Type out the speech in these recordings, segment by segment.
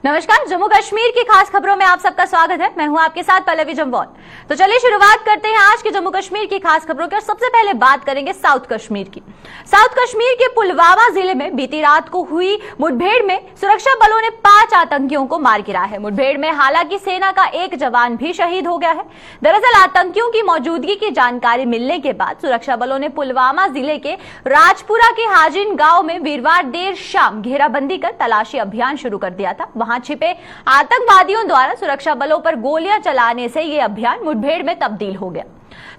नमस्कार, जम्मू कश्मीर की खास खबरों में आप सबका स्वागत है। मैं हूं आपके साथ पल्लवी जम्वाल। तो चलिए शुरुआत करते हैं आज के जम्मू कश्मीर की खास खबरों की और सबसे पहले बात करेंगे साउथ कश्मीर की। साउथ कश्मीर के पुलवामा जिले में बीती रात को हुई मुठभेड़ में सुरक्षा बलों ने 5 आतंकियों को मार गिराया है। मुठभेड़ में हालांकि सेना का एक जवान भी शहीद हो गया है। दरअसल आतंकियों की मौजूदगी की जानकारी मिलने के बाद सुरक्षा बलों ने पुलवामा जिले के राजपुरा के हाजिन गांव में वीरवार देर शाम घेराबंदी कर तलाशी अभियान शुरू कर दिया था। वहां छिपे आतंकवादियों द्वारा सुरक्षा बलों पर गोलियां चलाने से यह अभियान मुठभेड़ में तब्दील हो गया।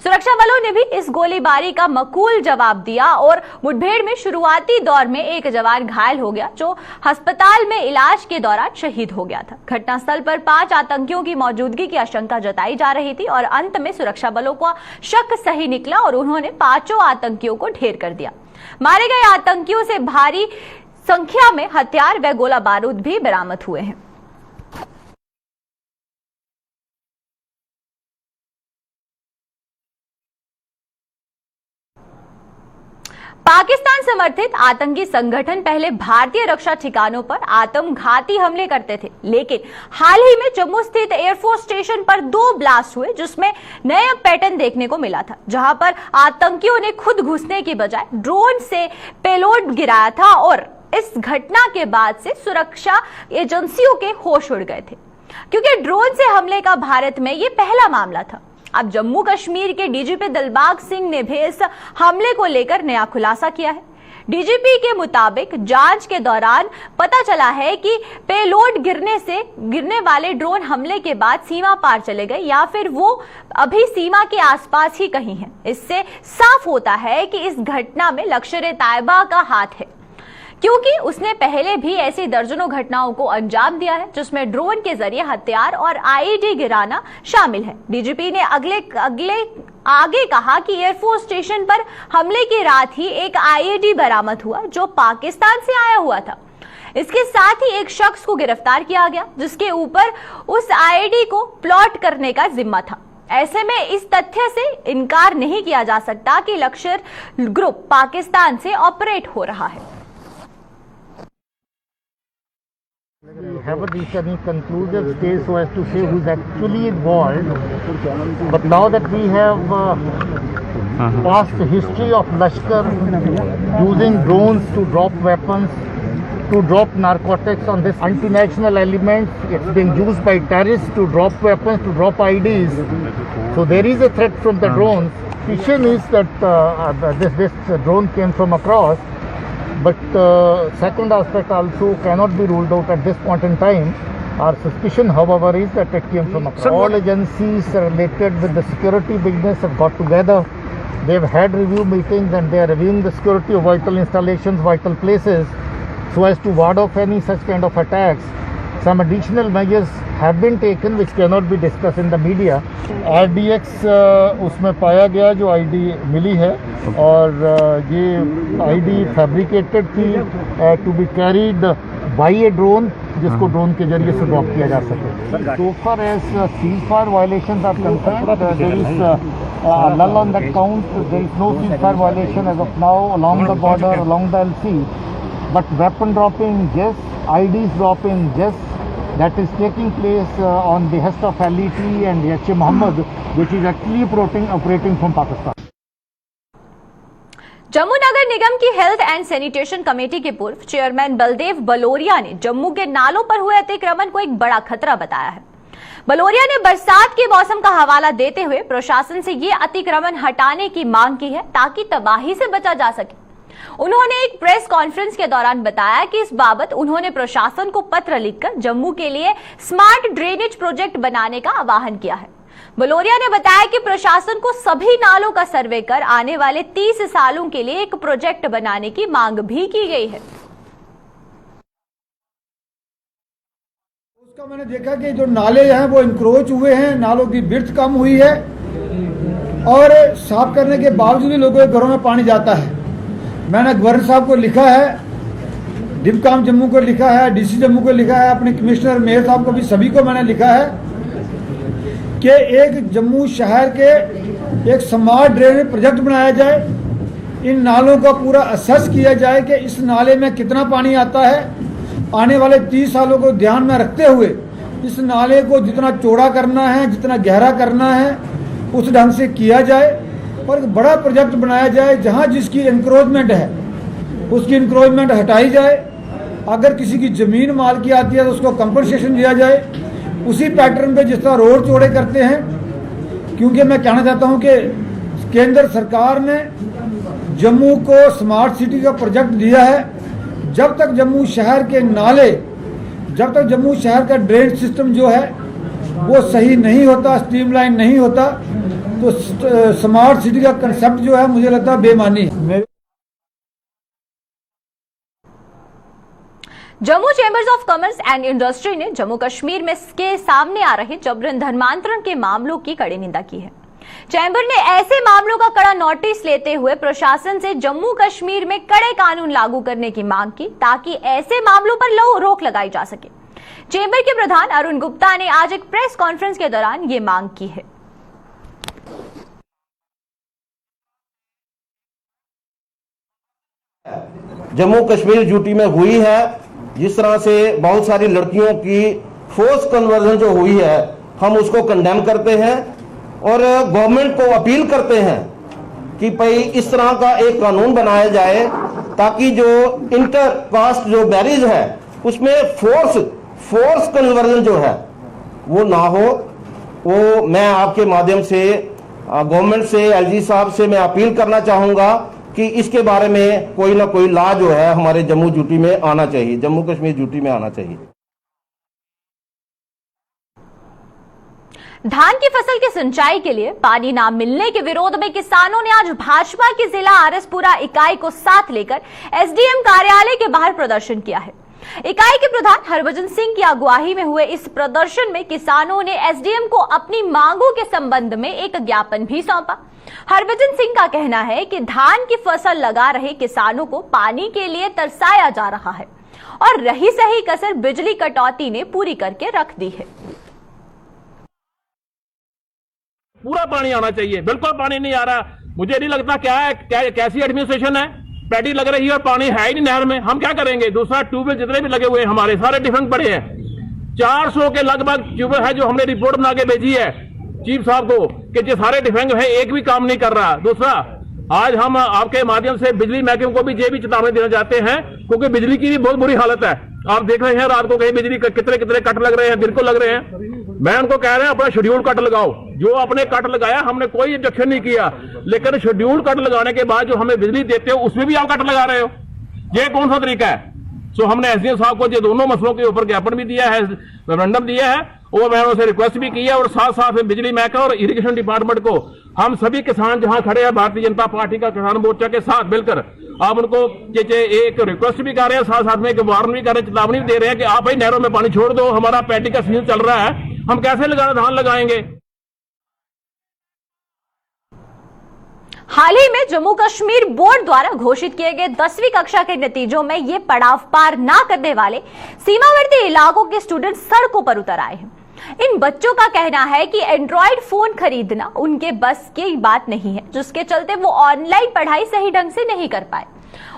सुरक्षा बलों ने भी इस गोलीबारी का मकूल जवाब दिया और मुठभेड़ में शुरुआती दौर में एक जवान घायल हो गया जो अस्पताल में इलाज के दौरान शहीद हो गया था। घटनास्थल पर 5 आतंकियों की मौजूदगी की आशंका जताई जा रही थी और अंत में सुरक्षा बलों का शक सही निकला और उन्होंने 5 आतंकियों को ढेर कर दिया। मारे गए आतंकियों से भारी संख्या में हथियार व गोला बारूद भी बरामद हुए हैं। पाकिस्तान समर्थित आतंकी संगठन पहले भारतीय रक्षा ठिकानों पर आत्मघाती हमले करते थे, लेकिन हाल ही में जम्मू स्थित एयरफोर्स स्टेशन पर 2 ब्लास्ट हुए जिसमें नया पैटर्न देखने को मिला था, जहां पर आतंकियों ने खुद घुसने की बजाय ड्रोन से पेलोड गिराया था और इस घटना के बाद से सुरक्षा एजेंसियों के होश उड़ गए थे, क्योंकि ड्रोन से हमले का भारत में यह पहला मामला था। अब जम्मू कश्मीर के डीजीपी दिलबाग सिंह ने भी इस हमले को लेकर नया खुलासा किया है। डीजीपी के मुताबिक जांच के दौरान पता चला है कि पेलोड गिरने वाले ड्रोन हमले के बाद सीमा पार चले गए या फिर वो अभी सीमा के आसपास ही कहीं हैं। इससे साफ होता है कि इस घटना में लश्कर-ए-तैयबा का हाथ है, क्योंकि उसने पहले भी ऐसी दर्जनों घटनाओं को अंजाम दिया है जिसमें ड्रोन के जरिए हथियार और आईईडी गिराना शामिल है। डीजीपी ने आगे कहा कि एयरफोर्स स्टेशन पर हमले की रात ही एक आईईडी बरामद हुआ जो पाकिस्तान से आया हुआ था। इसके साथ ही एक शख्स को गिरफ्तार किया गया जिसके ऊपर उस आईईडी को प्लॉट करने का जिम्मा था। ऐसे में इस तथ्य से इनकार नहीं किया जा सकता कि लश्कर ग्रुप पाकिस्तान से ऑपरेट हो रहा है। We haven't reached any conclusive stage so as to say who's actually involved, but now that we have past history of Lashkar using drones to drop weapons, to drop narcotics on this anti-national element, it's being used by terrorists to drop weapons, to drop IDs. So there is a threat from the drones. Suspicion is that this drone came from across. But second aspect also cannot be ruled out at this point in time. Our suspicion, however, is that it came from across. All agencies related with the security business have got together. They've had review meetings and they are reviewing the security of vital installations, vital places, so as to ward off any such kind of attacks. Some additional measures have been taken which cannot be discussed in the media. RDX उसमें पाया गया जो ID मिली है और ये ID fabricated थी to be carried by a drone, जिसको drone के जरिए से ड्रॉप किया जा सके। So far as ceasefire violations are concerned, there is a lull on that count. There is no ceasefire violation as of now along the border, along the LC. But weapon dropping, yes. IDs dropping, yes. That is taking place on behest of LET and H.A. Mohammed, which is actually operating from Pakistan. Jammu नगर निगम की health and sanitation committee के पूर्व chairman Baldev Baloria ने जम्मू के नालों पर हुए अतिक्रमण को एक बड़ा खतरा बताया है। बलोरिया ने बरसात के मौसम का हवाला देते हुए प्रशासन से ये अतिक्रमण हटाने की मांग की है ताकि तबाही से बचा जा सके। उन्होंने एक प्रेस कॉन्फ्रेंस के दौरान बताया कि इस बाबत उन्होंने प्रशासन को पत्र लिखकर जम्मू के लिए स्मार्ट ड्रेनेज प्रोजेक्ट बनाने का आह्वान किया है। बलोरिया ने बताया कि प्रशासन को सभी नालों का सर्वे कर आने वाले 30 सालों के लिए एक प्रोजेक्ट बनाने की मांग भी की गई है। उसका मैंने देखा कि जो नाले हैं वो इंक्रोच हुए हैं, नालों की विड्थ कम हुई है और साफ करने के बावजूद भी लोगों के घरों में पानी जाता है। मैंने गवर्नर साहब को लिखा है, डिपकाम जम्मू को लिखा है, डीसी जम्मू को लिखा है, अपने कमिश्नर मेयर साहब को भी, सभी को मैंने लिखा है कि एक जम्मू शहर के एक स्मार्ट ड्रेनेज प्रोजेक्ट बनाया जाए। इन नालों का पूरा असेस किया जाए कि इस नाले में कितना पानी आता है आने वाले 30 सालों को ध्यान में रखते हुए इस नाले को जितना चौड़ा करना है, जितना गहरा करना है, उस ढंग से किया जाए और एक बड़ा प्रोजेक्ट बनाया जाए जहां जिसकी इंक्रोचमेंट है उसकी इंक्रोचमेंट हटाई जाए। अगर किसी की जमीन माल की आती है तो उसको कंपनसेशन दिया जाए उसी पैटर्न पे जिस तरह रोड चौड़े करते हैं। क्योंकि मैं कहना चाहता हूं कि केंद्र सरकार ने जम्मू को स्मार्ट सिटी का प्रोजेक्ट दिया है। जब तक जम्मू शहर के नाले, जब तक जम्मू शहर का ड्रेन सिस्टम जो है वो सही नहीं होता, स्ट्रीमलाइन नहीं होता, तो स्मार्ट सिटी का कंसेप्ट जो है मुझे लगता है बेमानी है। Jammu chambers of commerce and industry ने जम्मू कश्मीर में के सामने आ रहे जबरन धर्मांतरण के मामलों की कड़ी निंदा की है। चैंबर ने ऐसे मामलों का कड़ा नोटिस लेते हुए प्रशासन से जम्मू कश्मीर में कड़े कानून लागू करने की मांग की ताकि ऐसे मामलों पर रोक लगाई जा सके। चैंबर के प्रधान अरुण गुप्ता ने आज एक प्रेस कॉन्फ्रेंस के दौरान ये मांग की है। जम्मू कश्मीर यूटी में हुई है, जिस तरह से बहुत सारी लड़कियों की फोर्स कन्वर्जन जो हुई है, हम उसको कंडेम करते हैं और गवर्नमेंट को अपील करते हैं कि भाई इस तरह का एक कानून बनाया जाए ताकि जो इंटर कास्ट जो मैरिज है उसमें फोर्स कन्वर्जन जो है वो ना हो। वो मैं आपके माध्यम से गवर्नमेंट से, एलजी साहब से मैं अपील करना चाहूंगा कि इसके बारे में कोई ना कोई लॉ जो है हमारे जम्मू यूटी में आना चाहिए, जम्मू कश्मीर यूटी में आना चाहिए। धान की फसल की सिंचाई के लिए पानी न मिलने के विरोध में किसानों ने आज भाजपा की जिला आरएसपुरा इकाई को साथ लेकर एसडीएम कार्यालय के बाहर प्रदर्शन किया है। इकाई के प्रधान हरभजन सिंह की अगुवाई में हुए इस प्रदर्शन में किसानों ने एसडीएम को अपनी मांगों के संबंध में एक ज्ञापन भी सौंपा। हरभजन सिंह का कहना है कि धान की फसल लगा रहे किसानों को पानी के लिए तरसाया जा रहा है और रही सही कसर बिजली कटौती ने पूरी करके रख दी है। पूरा पानी आना चाहिए, बिल्कुल पानी नहीं आ रहा। मुझे नहीं लगता क्या है, कैसी एडमिनिस्ट्रेशन है, पैडी लग रही है और पानी है ही नहीं नहर में, हम क्या करेंगे। दूसरा, ट्यूबवेल जितने भी लगे हुए हैं हमारे सारे डिफेक्ट पड़े हैं। 400 के लगभग ट्यूबवेल है जो हमने रिपोर्ट बना के भेजी है चीफ साहब को कि जो सारे डिफेक्ट है, एक भी काम नहीं कर रहा। दूसरा, आज हम आपके माध्यम से बिजली महकमे को भी ये भी चेतावनी देना चाहते हैं क्योंकि बिजली की भी बहुत बुरी हालत है। आप देख रहे हैं रात को कहीं बिजली कितने कितने कट लग रहे हैं, बिल्कुल लग रहे हैं। मैं उनको कह रहे हैं अपना शेड्यूल कट लगाओ। जो आपने कट लगाया हमने कोई ऑब्जेक्शन नहीं किया, लेकिन शेड्यूल कट लगाने के बाद जो हमें बिजली देते हो उसमें भी आप कट लगा रहे हो, ये कौन सा तरीका है। सो हमने एसडीएम साहब को ये दोनों मसलों के ऊपर ज्ञापन भी दिया है, मेमोरेंडम दिया है, और मैंने उनसे रिक्वेस्ट भी की है। और साथ साथ में बिजली महकमा और इरिगेशन डिपार्टमेंट को हम सभी किसान जहां खड़े हैं भारतीय जनता पार्टी का किसान मोर्चा के साथ मिलकर आप उनको एक रिक्वेस्ट भी कर रहे हैं, साथ साथ में एक वार्न भी कर रहे हैं, चेतावनी भी दे रहे हैं कि आप भाई नहरों में पानी छोड़ दो, हमारा पैडी का सीजन चल रहा है, हम कैसे धान लगाएंगे। हाल ही में जम्मू कश्मीर बोर्ड द्वारा घोषित किए गए 10वीं कक्षा के नतीजों में ये पड़ाव पार ना करने वाले सीमावर्ती इलाकों के स्टूडेंट सड़कों पर उतर आए हैं। इन बच्चों का कहना है कि एंड्रॉइड फोन खरीदना उनके बस की बात नहीं है, जिसके चलते वो ऑनलाइन पढ़ाई सही ढंग से नहीं कर पाए।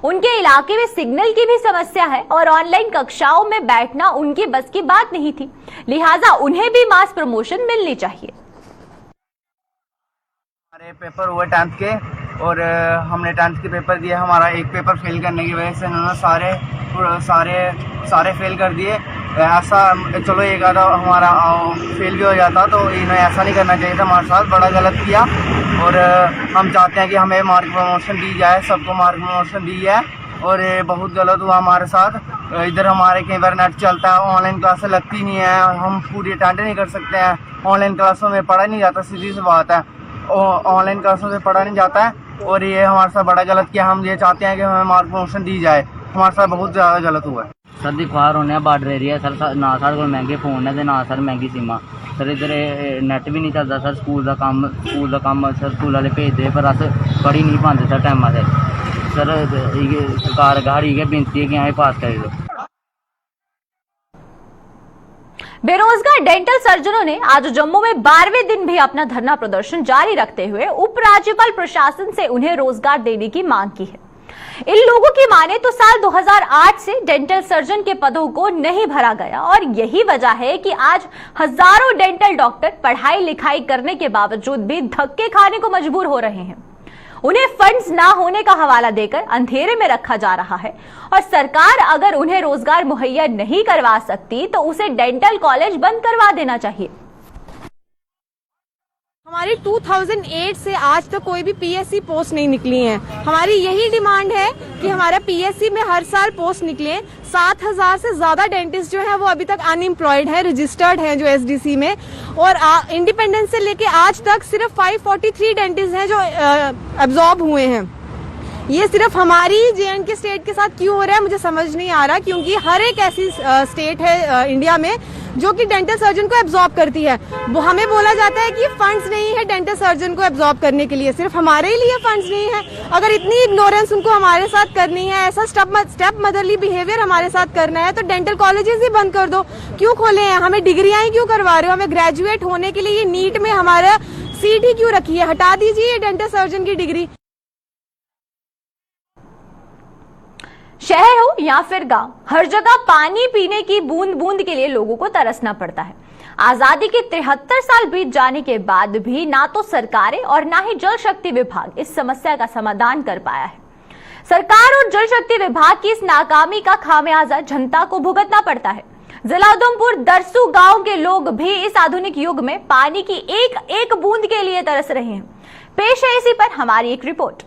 उनके इलाके में सिग्नल की भी समस्या है और ऑनलाइन कक्षाओं में बैठना उनकी बस की बात नहीं थी, लिहाजा उन्हें भी मास प्रमोशन मिलनी चाहिए। हमारे पेपर हुए 10th के और हमने 10th के पेपर दिए। हमारा एक पेपर फेल करने की वजह से उन्होंने सारे फेल कर दिए। ऐसा चलो एक आधा हमारा फेल भी हो जाता तो इन्हें ऐसा नहीं करना चाहिए था, हमारे साथ बड़ा गलत किया। और हम चाहते हैं कि हमें मार्क प्रमोशन दी जाए, सबको मार्क प्रमोशन दी है। और बहुत गलत हुआ हमारे साथ। इधर हमारे कई बार नेट चलता है, ऑनलाइन क्लासें लगती नहीं है, हम पूरी अटेंड नहीं कर सकते हैं। ऑनलाइन क्लासों में पढ़ा नहीं जाता, सीधी सी बात है, ऑनलाइन क्लासों से पढ़ा नहीं जाता है। और ये हमारे साथ बड़ा गलत किया। हम ये चाहते हैं कि हमें मार्क प्रमोशन दी जाए, हमारे साथ बहुत ज़्यादा गलत हुआ है। सर दी खुआर होने बार्डर एरिया सर, ना साढ़े को महंगे फोन है ना सर महंगी सिमा। सर इधर नैट भी नहीं चलता सर, स्कूल का काम सर स्कूल वाले भेजते पर अस पढ़ी नहीं पाते सर टाइम से। सर सरकार गाड़ी के बेनती है कि यहाँ पास कर दो। बेरोजगार डेंटल सर्जनों ने आज जम्मू में 12वें दिन भी अपना धरना प्रदर्शन जारी रखते हुए उपराज्यपाल प्रशासन से उन्हें रोजगार देने की मांग की है। इन लोगों की माने तो साल 2008 से डेंटल सर्जन के पदों को नहीं भरा गया और यही वजह है कि आज हजारों डेंटल डॉक्टर पढ़ाई लिखाई करने के बावजूद भी धक्के खाने को मजबूर हो रहे हैं। उन्हें फंड्स ना होने का हवाला देकर अंधेरे में रखा जा रहा है और सरकार अगर उन्हें रोजगार मुहैया नहीं करवा सकती तो उसे डेंटल कॉलेज बंद करवा देना चाहिए। हमारी 2008 से आज तक कोई भी पीएससी पोस्ट नहीं निकली है। हमारी यही डिमांड है कि हमारा पीएससी में हर साल पोस्ट निकले। 7,000 से ज्यादा डेंटिस्ट जो है वो अभी तक अनएम्प्लॉयड है, रजिस्टर्ड है जो एसडीसी में, और इंडिपेंडेंस से लेके आज तक सिर्फ 543 डेंटिस्ट हैं जो एब्जॉर्ब हुए हैं। ये सिर्फ हमारी JNK स्टेट के साथ क्यों हो रहा है मुझे समझ नहीं आ रहा, क्योंकि हर एक ऐसी स्टेट है इंडिया में जो कि डेंटल सर्जन को एब्जॉर्ब करती है। वो हमें बोला जाता है कि फंड्स नहीं है डेंटल सर्जन को एब्जॉर्ब करने के लिए, सिर्फ हमारे लिए फंड्स नहीं है। अगर इतनी इग्नोरेंस उनको हमारे साथ करनी है, ऐसा स्टेप मदरली बिहेवियर हमारे साथ करना है, तो डेंटल कॉलेजेस ही बंद कर दो। क्यों खोले हैं? हमें डिग्रियां ही क्यों करवा रहे हो? हमें ग्रेजुएट होने के लिए ये नीट में हमारा सीट ही क्यों रखी है? हटा दीजिए ये डेंटल सर्जन की डिग्री। शहर हो या फिर गांव, हर जगह पानी पीने की बूंद बूंद के लिए लोगों को तरसना पड़ता है। आजादी के 73 साल बीत जाने के बाद भी ना तो सरकारें और ना ही जल शक्ति विभाग इस समस्या का समाधान कर पाया है। सरकार और जल शक्ति विभाग की इस नाकामी का खामियाजा जनता को भुगतना पड़ता है। जिला उधमपुर दरसू गांव के लोग भी इस आधुनिक युग में पानी की एक एक बूंद के लिए तरस रहे हैं। पेश है इसी पर हमारी एक रिपोर्ट।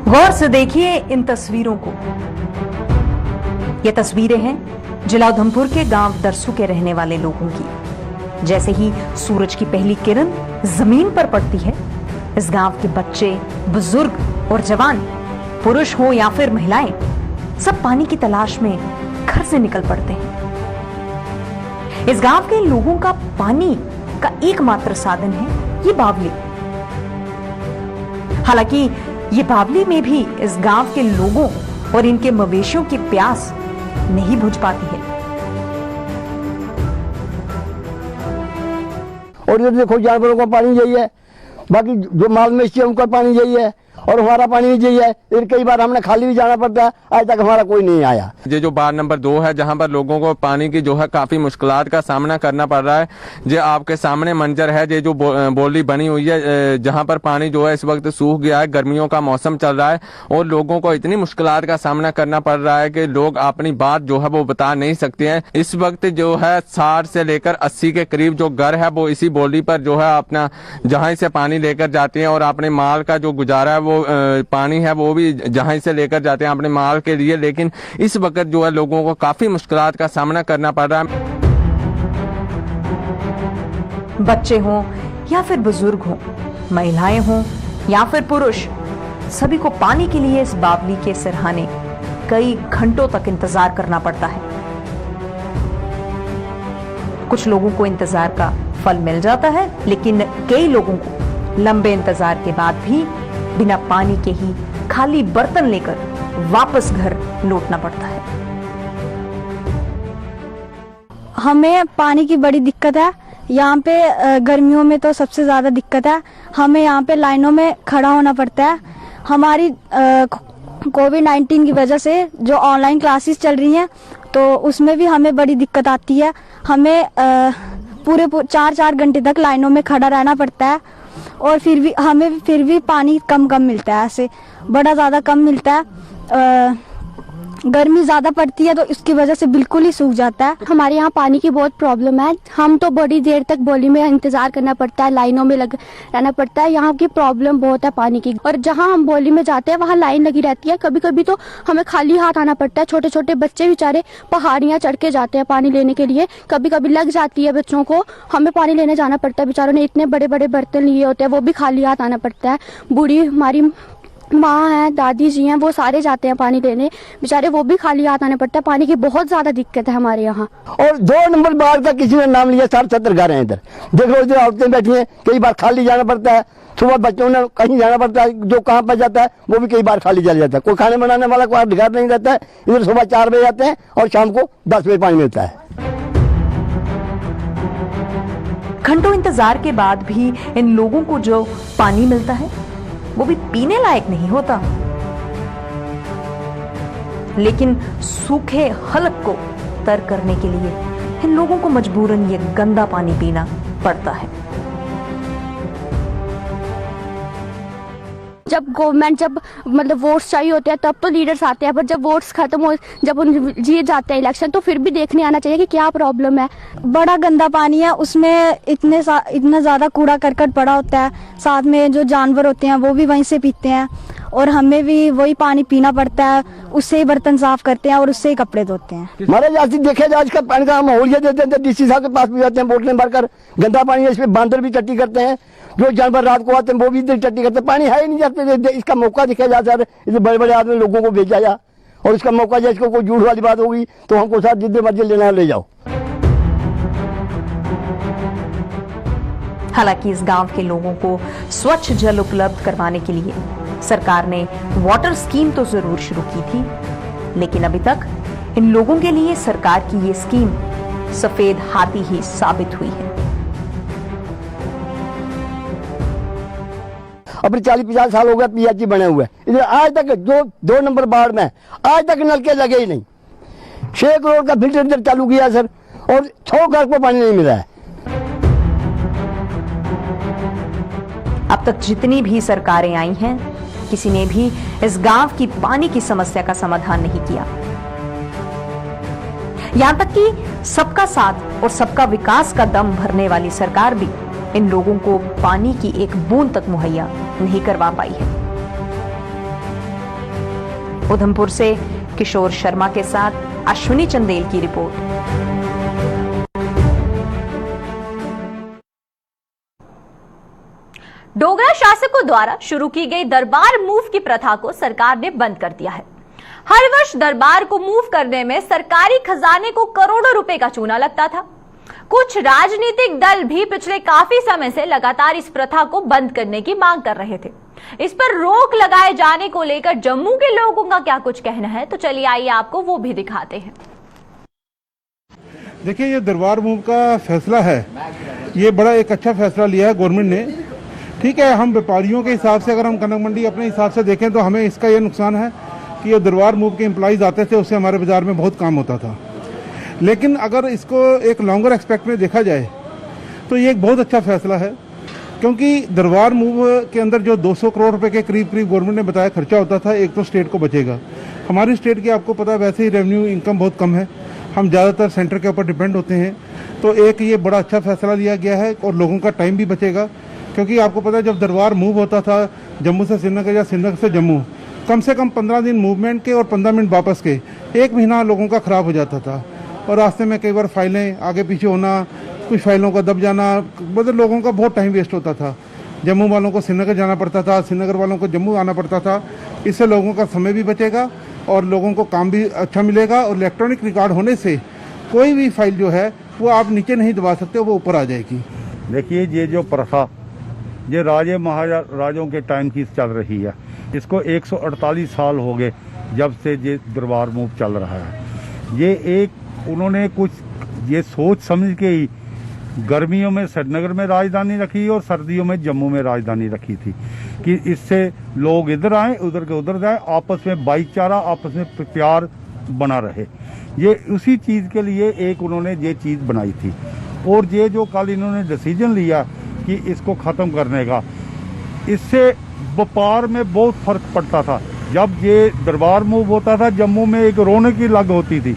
गौर से देखिए इन तस्वीरों को। ये तस्वीरें हैं जिला उधमपुर के गांव दरसू के रहने वाले लोगों की। जैसे ही सूरज की पहली किरण जमीन पर पड़ती है, इस गांव के बच्चे, बुजुर्ग और जवान, पुरुष हो या फिर महिलाएं, सब पानी की तलाश में घर से निकल पड़ते हैं। इस गांव के लोगों का पानी का एकमात्र साधन है ये बावली। हालांकि ये बावली में भी इस गांव के लोगों और इनके मवेशियों की प्यास नहीं बुझ पाती है। और ये देखो जानवरों का पानी यही है, बाकी जो माल मवेशी है उनका पानी यही है, और हमारा पानी भी यही है। फिर कई बार हमने खाली भी जाना पड़ता है, आज तक हमारा कोई नहीं आया। ये जो वार्ड नंबर 2 है, जहां पर लोगों को पानी की जो है काफी मुश्किलात का सामना करना पड़ रहा है। ये आपके सामने मंजर है, ये जो बोली बनी हुई है, जहां पर पानी जो है इस वक्त सूख गया है। गर्मियों का मौसम चल रहा है और लोगों को इतनी मुश्किलात का सामना करना पड़ रहा है कि लोग अपनी बात जो है वो बता नहीं सकते हैं। इस वक्त जो है 60 से लेकर 80 के करीब जो घर है वो इसी बोली पर जो है अपना जहां से पानी लेकर जाते हैं, और अपने माल का जो गुजारा है वो पानी है वो भी जहां से लेकर जाते हैं अपने माल के लिए। लेकिन इस वक्त जो है लोगों को काफी मुश्किलात का सामना करना पड़ रहा है। बच्चे हों या फिर बुजुर्ग हों, महिलाएं हों या फिर पुरुष, सभी को पानी के लिए इस बावली के सिरहाने कई घंटों तक इंतजार करना पड़ता है। कुछ लोगों को इंतजार का फल मिल जाता है, लेकिन कई लोगों को लंबे इंतजार के बाद भी बिना पानी के ही खाली बर्तन लेकर वापस घर लौटना पड़ता है। हमें पानी की बड़ी दिक्कत है यहाँ पे। गर्मियों में तो सबसे ज्यादा दिक्कत है। हमें यहाँ पे लाइनों में खड़ा होना पड़ता है। हमारी कोविड-19 की वजह से जो ऑनलाइन क्लासेस चल रही हैं तो उसमें भी हमें बड़ी दिक्कत आती है। हमें पूरे 4-4 घंटे तक लाइनों में खड़ा रहना पड़ता है, और फिर भी पानी कम मिलता है। ऐसे बड़ा ज़्यादा कम मिलता है। गर्मी ज़्यादा पड़ती है तो इसकी वजह से बिल्कुल ही सूख जाता है। हमारे यहाँ पानी की बहुत प्रॉब्लम है। हम तो बड़ी देर तक बोली में इंतजार करना पड़ता है, लाइनों में लग रहना पड़ता है। यहाँ की प्रॉब्लम बहुत है पानी की, और जहाँ हम बोली में जाते हैं वहाँ लाइन लगी रहती है। कभी कभी तो हमें खाली हाथ आना पड़ता है। छोटे छोटे बच्चे बेचारे पहाड़ियाँ चढ़ के जाते हैं पानी लेने के लिए। कभी कभी लग जाती है बच्चों को, हमें पानी लेने जाना पड़ता है। बेचारों ने इतने बड़े बड़े बर्तन लिए होते हैं, वो भी खाली हाथ आना पड़ता है। बूढ़ी हमारी माँ है, दादी जी हैं, वो सारे जाते हैं पानी लेने, बेचारे वो भी खाली हाथ आने पड़ता है। पानी की बहुत ज्यादा दिक्कत है हमारे यहाँ। और 2 नंबर बार का किसी ने नाम लिया, 60-70 घर हैं इधर। देख लो इधर औरतें बैठी हैं, कई बार खाली जाना पड़ता है। सुबह बच्चों ने कहीं जाना पड़ता है, जो कहाँ पर जाता है वो भी कई बार खाली चल जाता है। कोई खाने बनाने वाला कोई अधिकार नहीं रहता है। इधर सुबह 4 बजे आते हैं और शाम को 10 बजे पानी मिलता है। घंटों इंतजार के बाद भी इन लोगों को जो पानी मिलता है वो भी पीने लायक नहीं होता। लेकिन सूखे हलक को तर करने के लिए इन लोगों को मजबूरन ये गंदा पानी पीना पड़ता है। जब गवर्नमेंट जब मतलब वोट्स चाहिए होते हैं तब तो लीडर्स आते हैं, पर जब वोट्स खत्म हो, जब उन जीत जाते हैं इलेक्शन, तो फिर भी देखने आना चाहिए कि क्या प्रॉब्लम है। बड़ा गंदा पानी है, उसमें इतना ज़्यादा कूड़ा करकट पड़ा होता है। साथ में जो जानवर होते हैं वो भी वहीं से पीते हैं और हमें भी वही पानी पीना पड़ता है। उससे ही बर्तन साफ करते हैं और उससे ही कपड़े धोते हैं। हमारे जैसे देखे जाए आज का पानी का माहौल ये देते हैं, डीसी साहब के पास भी जाते हैं, बोतलें भरकर गंदा पानी है, इसमें बांदर भी टट्टी करते हैं। जो जानवर रात को आते हैं वो भी इधर टट्टी करते हैं। पानी है ही नहीं जाते। इसका मौका दिखा जा सर, इसे बड़े बड़े आदमी लोगों को भेजा जा और इसका मौका जाए, इसको कोई झूठ वाली बात होगी तो हमको साथ जितने मर्जी लेना है ले जाओ। हालांकि इस गांव के लोगों को स्वच्छ जल उपलब्ध करवाने के लिए सरकार ने वाटर स्कीम तो जरूर शुरू की थी, लेकिन अभी तक इन लोगों के लिए सरकार की ये स्कीम सफेद हाथी ही साबित हुई है। अपने 40-50 साल हो गए पीएचई बने हुए, इधर आज तक जो 2 नंबर वार्ड में आज तक नलके लगे ही नहीं। 6 करोड़ का फिल्टर इधर चालू किया सर और 100 घर को पानी नहीं मिला है। अब तक जितनी भी सरकारें आई हैं, किसी ने भी इस गांव की पानी की समस्या का समाधान नहीं किया। यहां तक कि सबका साथ और सबका विकास का दम भरने वाली सरकार भी इन लोगों को पानी की एक बूंद तक मुहैया नहीं करवा पाई है। उधमपुर से किशोर शर्मा के साथ अश्विनी चंदेल की रिपोर्ट। डोगरा शासकों द्वारा शुरू की गई दरबार मूव की प्रथा को सरकार ने बंद कर दिया है। हर वर्ष दरबार को मूव करने में सरकारी खजाने को करोड़ों रुपए का चूना लगता था। कुछ राजनीतिक दल भी पिछले काफी समय से लगातार इस प्रथा को बंद करने की मांग कर रहे थे। इस पर रोक लगाए जाने को लेकर जम्मू के लोगों का क्या कुछ कहना है, तो चलिए आइए आपको वो भी दिखाते हैं। देखिए, ये दरबार मूव का फैसला है, ये बड़ा एक अच्छा फैसला लिया है गवर्नमेंट ने। ठीक है, हम व्यापारियों के हिसाब से अगर हम कनक मंडी अपने हिसाब से देखें तो हमें इसका ये नुकसान है कि ये दरबार मूव के एम्प्लॉइज आते थे, उससे हमारे बाजार में बहुत काम होता था। लेकिन अगर इसको एक लॉन्गर एक्सपेक्ट में देखा जाए तो ये एक बहुत अच्छा फैसला है, क्योंकि दरबार मूव के अंदर जो 200 करोड़ रुपए के करीब गवर्नमेंट ने बताया खर्चा होता था, एक तो स्टेट को बचेगा। हमारी स्टेट की आपको पता है वैसे ही रेवेन्यू इनकम बहुत कम है, हम ज़्यादातर सेंटर के ऊपर डिपेंड होते हैं। तो एक ये बड़ा अच्छा फैसला लिया गया है और लोगों का टाइम भी बचेगा, क्योंकि आपको पता है जब दरबार मूव होता था जम्मू से श्रीनगर या श्रीनगर से जम्मू, कम से कम 15 दिन मूवमेंट के और 15 मिनट वापस के, 1 महीना लोगों का ख़राब हो जाता था। और रास्ते में कई बार फाइलें आगे पीछे होना, कुछ फाइलों का दब जाना, मतलब लोगों का बहुत टाइम वेस्ट होता था। जम्मू वालों को श्रीनगर जाना पड़ता था, श्रीनगर वालों को जम्मू आना पड़ता था। इससे लोगों का समय भी बचेगा और लोगों को काम भी अच्छा मिलेगा। और इलेक्ट्रॉनिक रिकॉर्ड होने से कोई भी फाइल जो है वो आप नीचे नहीं दबा सकते, वो ऊपर आ जाएगी। देखिए, ये जो प्रथा ये राजे महाराजों के टाइम की चल रही है, इसको 148 साल हो गए जब से ये दरबार मूव चल रहा है। ये एक उन्होंने कुछ ये सोच समझ के ही गर्मियों में श्रीनगर में राजधानी रखी और सर्दियों में जम्मू में राजधानी रखी थी कि इससे लोग इधर आए, उधर के उधर जाए, आपस में भाईचारा, आपस में प्यार बना रहे। ये उसी चीज़ के लिए एक उन्होंने ये चीज़ बनाई थी। और ये जो कल इन्होंने डिसीजन लिया कि इसको ख़त्म करने का, इससे व्यापार में बहुत फर्क पड़ता था। जब ये दरबार मूव होता था जम्मू में एक रौनक ही अलग होती थी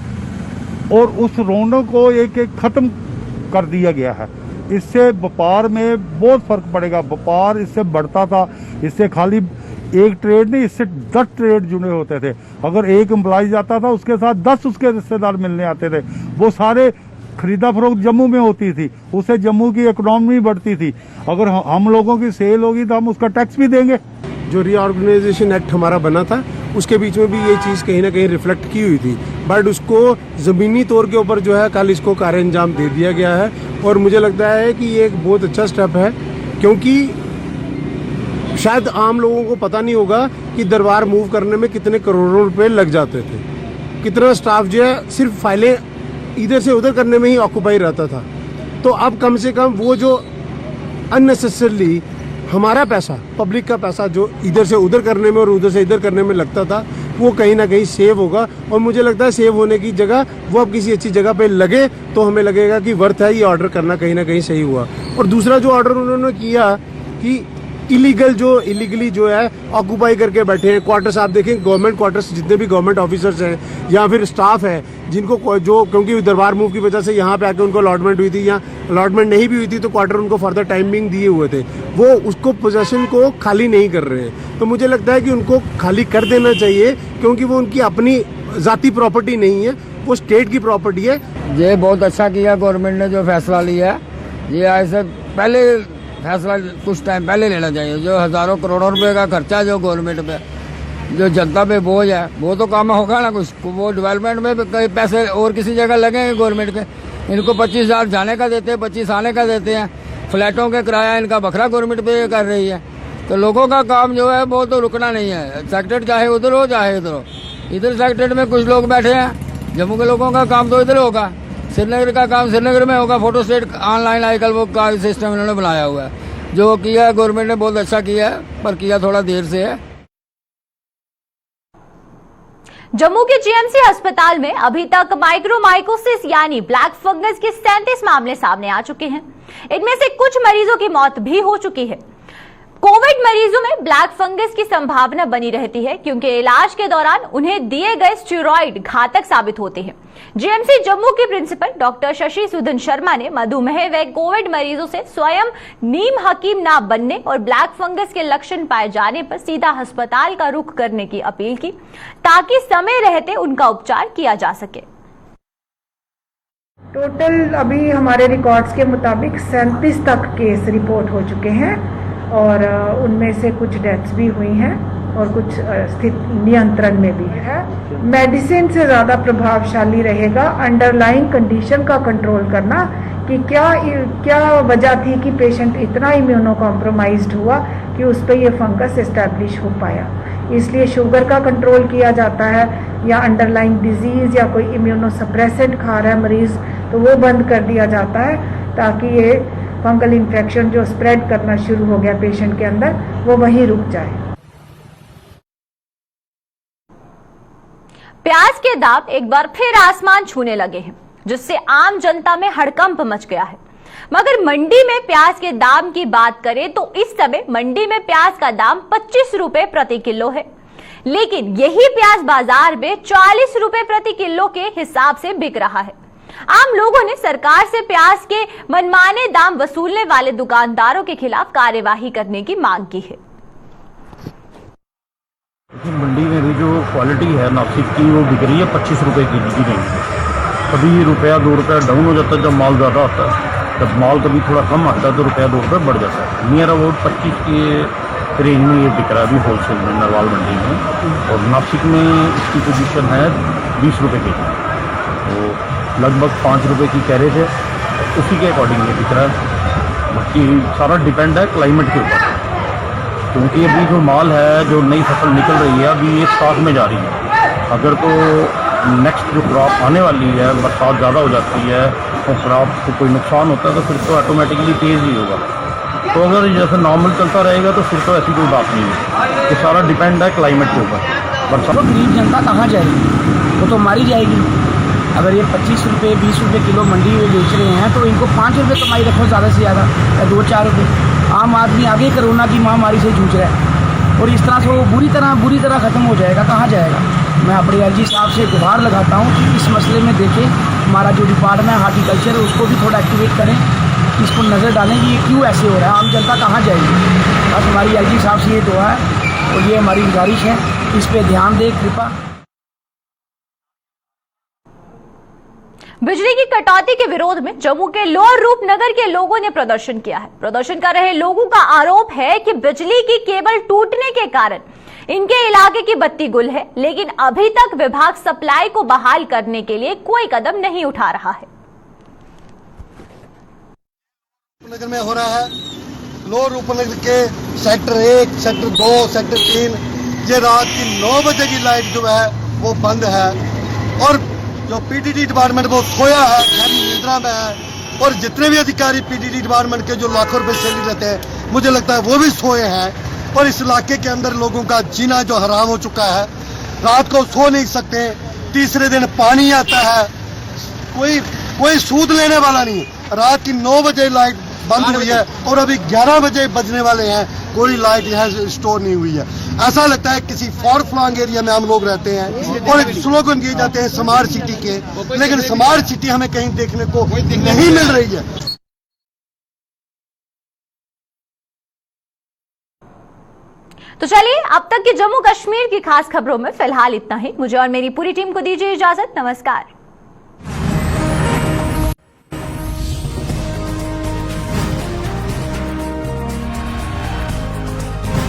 और उस रौनक को एक ख़त्म कर दिया गया है। इससे व्यापार में बहुत फर्क पड़ेगा, व्यापार इससे बढ़ता था। इससे खाली एक ट्रेड नहीं, इससे 10 ट्रेड जुड़े होते थे। अगर एक एम्प्लॉय जाता था उसके साथ 10 उसके रिश्तेदार मिलने आते थे। वो सारे खरीदा फरोख्त जम्मू में होती थी, उससे जम्मू की इकोनॉमी बढ़ती थी। अगर हम लोगों की सेल होगी तो हम उसका टैक्स भी देंगे। जो रीऑर्गेनाइजेशन एक्ट हमारा बना था उसके बीच में भी ये चीज़ कहीं ना कहीं रिफ्लेक्ट की हुई थी, बट उसको ज़मीनी तौर के ऊपर जो है कल इसको कार्य अंजाम दे दिया गया है। और मुझे लगता है कि ये एक बहुत अच्छा स्टेप है, क्योंकि शायद आम लोगों को पता नहीं होगा कि दरबार मूव करने में कितने करोड़ों रुपए लग जाते थे, कितना स्टाफ जो है सिर्फ फाइलें इधर से उधर करने में ही ऑक्यूपाई रहता था। तो अब कम से कम वो जो अननेसेसरली हमारा पैसा, पब्लिक का पैसा जो इधर से उधर करने में और उधर से इधर करने में लगता था, वो कहीं ना कहीं सेव होगा। और मुझे लगता है सेव होने की जगह वो अब किसी अच्छी जगह पे लगे तो हमें लगेगा कि वर्थ है ये ऑर्डर करना, कहीं ना कहीं सही हुआ। और दूसरा जो ऑर्डर उन्होंने किया कि इलीगली जो है ऑक्यूपाई करके बैठे हैं क्वार्टर्स, आप देखें गवर्नमेंट क्वार्टर्स, जितने भी गवर्नमेंट ऑफिसर्स हैं या फिर स्टाफ है जिनको जो, क्योंकि दरबार मूव की वजह से यहाँ पे आके उनको अलॉटमेंट हुई थी या अलॉटमेंट नहीं भी हुई थी तो क्वार्टर उनको फर्दर टाइमिंग दिए हुए थे, वो उसको पोजेशन को खाली नहीं कर रहे हैं। तो मुझे लगता है कि उनको खाली कर देना चाहिए, क्योंकि वो उनकी अपनी जाती प्रॉपर्टी नहीं है, वो स्टेट की प्रॉपर्टी है। ये बहुत अच्छा किया गवर्नमेंट ने जो फैसला लिया, ये ऐसे पहले फैसला कुछ टाइम पहले लेना चाहिए। जो हजारों करोड़ों रुपए का खर्चा जो गवर्नमेंट पे, जो जनता पे बोझ है, वो तो काम होगा ना कुछ, वो डेवलपमेंट में कई पैसे और किसी जगह लगेंगे गवर्नमेंट के। इनको 25,000 जाने का देते हैं, 25 आने का देते हैं, फ्लैटों के किराया इनका बखरा गवर्नमेंट पे कर रही है। तो लोगों का काम जो है वो तो रुकना नहीं है। सेक्रेटरी चाहे उधर हो चाहे इधर हो, इधर सेक्रेटरी में कुछ लोग बैठे हैं, जम्मू के लोगों का काम तो इधर होगा, श्रीनगर का काम श्रीनगर में होगा। फोटो स्टेट ऑनलाइन आजकल वो का सिस्टम इन्होंने बनाया हुआ है। जो किया है गवर्नमेंट ने बहुत अच्छा किया है, पर किया थोड़ा देर से है। जम्मू के जीएमसी अस्पताल में अभी तक माइक्रोमाइकोसिस यानी ब्लैक फंगस के 37 मामले सामने आ चुके हैं। इनमें से कुछ मरीजों की मौत भी हो चुकी है। कोविड मरीजों में ब्लैक फंगस की संभावना बनी रहती है, क्योंकि इलाज के दौरान उन्हें दिए गए स्टेरॉइड घातक साबित होते हैं। जीएमसी जम्मू के प्रिंसिपल डॉक्टर शशि सुधन शर्मा ने मधुमेह व कोविड मरीजों से स्वयं नीम हकीम ना बनने और ब्लैक फंगस के लक्षण पाए जाने पर सीधा अस्पताल का रुख करने की अपील की, ताकि समय रहते उनका उपचार किया जा सके। टोटल अभी हमारे रिकॉर्ड्स के मुताबिक 37 तक केस रिपोर्ट हो चुके हैं और उनमें से कुछ डेथ्स भी हुई हैं और कुछ स्थिति नियंत्रण में भी है। मेडिसिन से ज़्यादा प्रभावशाली रहेगा अंडरलाइंग कंडीशन का कंट्रोल करना, कि क्या वजह थी कि पेशेंट इतना इम्यूनो कॉम्प्रोमाइज्ड हुआ कि उस पर ये फंगस एस्टैब्लिश हो पाया। इसलिए शुगर का कंट्रोल किया जाता है, या अंडरलाइंग डिजीज़ या कोई इम्यूनो सप्रेसेंट खा रहा है मरीज़ तो वो बंद कर दिया जाता है, ताकि ये फंगल इन्फेक्शन जो स्प्रेड करना शुरू हो गया पेशेंट के अंदर वो वहीं रुक जाए। प्याज के दाम एक बार फिर आसमान छूने लगे हैं, जिससे आम जनता में हड़कंप मच गया है। मगर मंडी में प्याज के दाम की बात करें तो इस समय मंडी में प्याज का दाम 25 रुपए प्रति किलो है, लेकिन यही प्याज बाजार में 40 रुपए प्रति किलो के हिसाब से बिक रहा है। आम लोगों ने सरकार से प्याज के मनमाने दाम वसूलने वाले दुकानदारों के खिलाफ कार्यवाही करने की मांग की है। मंडी में भी जो क्वालिटी है नासिक की वो बिक रही है 25 रुपए की रेंज में। कभी रुपया 2 रुपया डाउन हो जाता है जब माल ज़्यादा आता है, जब माल कभी थोड़ा कम आता है तो रुपया 2 रुपये बढ़ जाता है। नियर अबाउट 25 के रेंज में ये बिक रहा है अभी होलसेल में नरवाल मंडी में। और नासिक में इसकी पोजीशन है 20 रुपये के जी, तो लगभग 5 रुपये की कैरेज है, उसी के अकॉर्डिंग ये बिक रहा है। बाकी सारा डिपेंड है क्लाइमेट के ऊपर, क्योंकि अभी जो माल है जो नई फसल निकल रही है अभी ये स्टॉक में जा रही है। अगर तो नेक्स्ट जो क्रॉप आने वाली है बरसात ज़्यादा हो जाती है और क्रॉप को कोई नुकसान होता है तो फिर तो ऑटोमेटिकली तेज़ ही होगा। तो अगर जैसे नॉर्मल चलता रहेगा तो फिर तो ऐसी कोई बात नहीं है। ये सारा डिपेंड है क्लाइमेट के ऊपर। बरसात गरीब जनता कहाँ जाएगी, वो तो मारी जाएगी। अगर ये 25 रुपये 20 रुपये किलो मंडी में बेच रहे हैं तो इनको 5 रुपये कमाई रखो ज़्यादा से ज़्यादा, या 2-4 रुपये। आम आदमी आगे कोरोना की महामारी से जूझ रहा है और इस तरह से वो बुरी तरह ख़त्म हो जाएगा, कहाँ जाएगा। मैं अपने एलजी साहब से गुहार लगाता हूँ कि इस मसले में देखें, हमारा जो डिपार्टमेंट हार्टिकल्चर है उसको भी थोड़ा एक्टिवेट करें, इसको नज़र डालें कि ये क्यों ऐसे हो रहा है, आम जनता कहाँ जाएगी। बस हमारी एलजी साहब से ये दुआ है और ये हमारी गुजारिश है, इस पर ध्यान दें कृपा। बिजली की कटौती के विरोध में जम्मू के लोअर रूपनगर के लोगों ने प्रदर्शन किया है। प्रदर्शन कर रहे लोगों का आरोप है कि बिजली की केबल टूटने के कारण इनके इलाके की बत्ती गुल है, लेकिन अभी तक विभाग सप्लाई को बहाल करने के लिए कोई कदम नहीं उठा रहा है। नगर में हो रहा है लोअर रूपनगर के सेक्टर 1, सेक्टर 2, सेक्टर 3 ये रात की 9 बजे की लाइट जो है वो बंद है और जो पीडीडी डिपार्टमेंट वो सोया है, गहरी निद्रा में है और जितने भी अधिकारी पीडीडी डिपार्टमेंट के जो लाखों रुपए सैलरी लेते हैं मुझे लगता है वो भी सोए हैं और इस इलाके के अंदर लोगों का जीना जो हराम हो चुका है। रात को सो नहीं सकते, तीसरे दिन पानी आता है, कोई सूद लेने वाला नहीं। रात की 9 बजे लाइट बंद हुई है और अभी 11 बजे बजने वाले हैं, कोई लाइट यहाँ स्टोर नहीं हुई है। ऐसा लगता है किसी फॉर फ्लॉन्ग एरिया में हम लोग रहते हैं और एक स्लोगन दिए जाते हैं स्मार्ट सिटी के, लेकिन स्मार्ट सिटी हमें कहीं देखने को नहीं मिल रही है। तो चलिए अब तक की जम्मू कश्मीर की खास खबरों में फिलहाल इतना ही। मुझे और मेरी पूरी टीम को दीजिए इजाजत। नमस्कार।